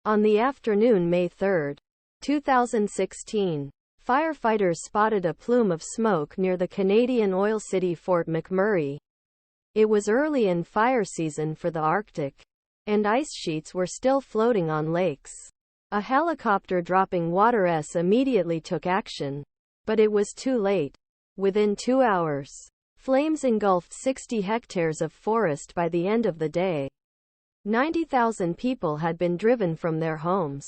On the afternoon May 3, 2016, firefighters spotted a plume of smoke near the Canadian oil city Fort McMurray. It was early in fire season for the Arctic, and ice sheets were still floating on lakes. A helicopter dropping water immediately took action, but it was too late. Within 2 hours, flames engulfed 60 hectares of forest. By the end of the day, 90,000 people had been driven from their homes.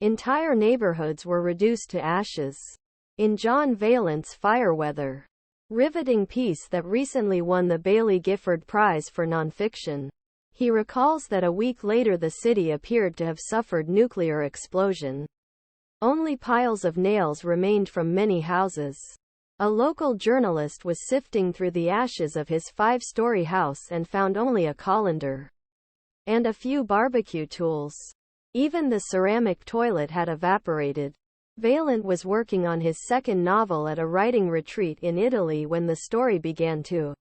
Entire neighborhoods were reduced to ashes. In John Vaillant's Fire Weather, riveting piece that recently won the Baillie Gifford Prize for Nonfiction, he recalls that a week later the city appeared to have suffered nuclear explosion. Only piles of nails remained from many houses. A local journalist was sifting through the ashes of his 5-story house and found only a colander and a few barbecue tools. Even the ceramic toilet had evaporated. Vaillant was working on his second novel at a writing retreat in Italy when the story began to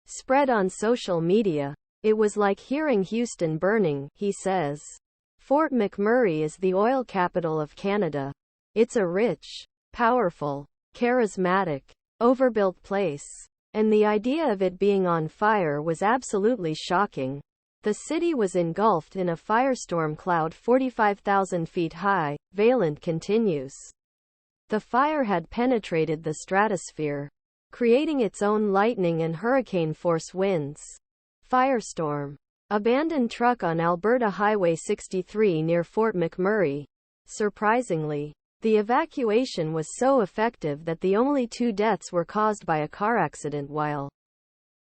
spread on social media. It was like hearing Houston burning, he says. Fort McMurray is the oil capital of Canada. It's a rich, powerful, charismatic, overbuilt place. And the idea of it being on fire was absolutely shocking. The city was engulfed in a firestorm cloud 45,000 feet high, Vaillant continues. The fire had penetrated the stratosphere, creating its own lightning and hurricane-force winds. Firestorm. Abandoned truck on Alberta Highway 63 near Fort McMurray. Surprisingly, the evacuation was so effective that the only 2 deaths were caused by a car accident while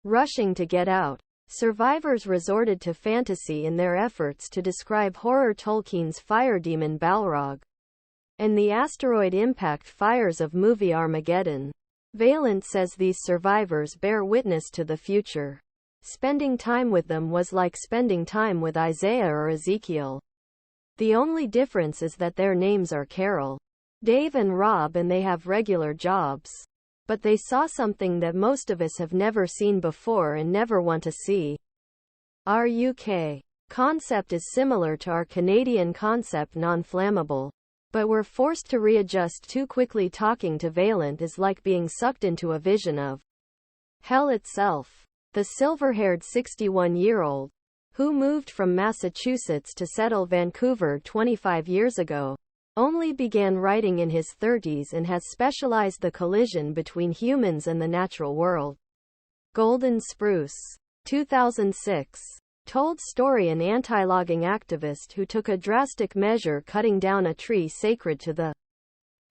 rushing to get out. Survivors resorted to fantasy in their efforts to describe horror Tolkien's fire demon Balrog and the asteroid impact fires of movie Armageddon. Vaillant says these survivors bear witness to the future. Spending time with them was like spending time with Isaiah or Ezekiel. The only difference is that their names are Carol, Dave and Rob, and they have regular jobs. But they saw something that most of us have never seen before and never want to see. Our UK concept is similar to our Canadian concept, non-flammable. But we're forced to readjust too quickly. Talking to Vaillant is like being sucked into a vision of hell itself. The silver-haired 61-year-old, who moved from Massachusetts to settle Vancouver 25 years ago, only began writing in his 30s and has specialized the collision between humans and the natural world. Golden Spruce. 2006. Told story: an anti-logging activist who took a drastic measure, cutting down a tree sacred to the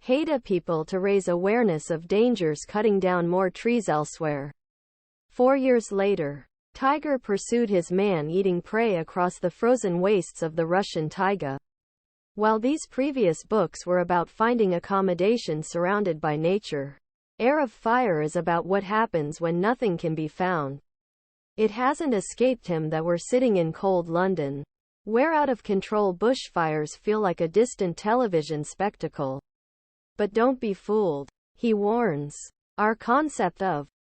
Haida people, to raise awareness of dangers cutting down more trees elsewhere. 4 years later, tiger pursued his man-eating prey across the frozen wastes of the Russian taiga. While these previous books were about finding accommodation surrounded by nature, Heir of Fire is about what happens when nothing can be found. It hasn't escaped him that we're sitting in cold London, where out-of-control bushfires feel like a distant television spectacle. But don't be fooled, he warns. Our concept of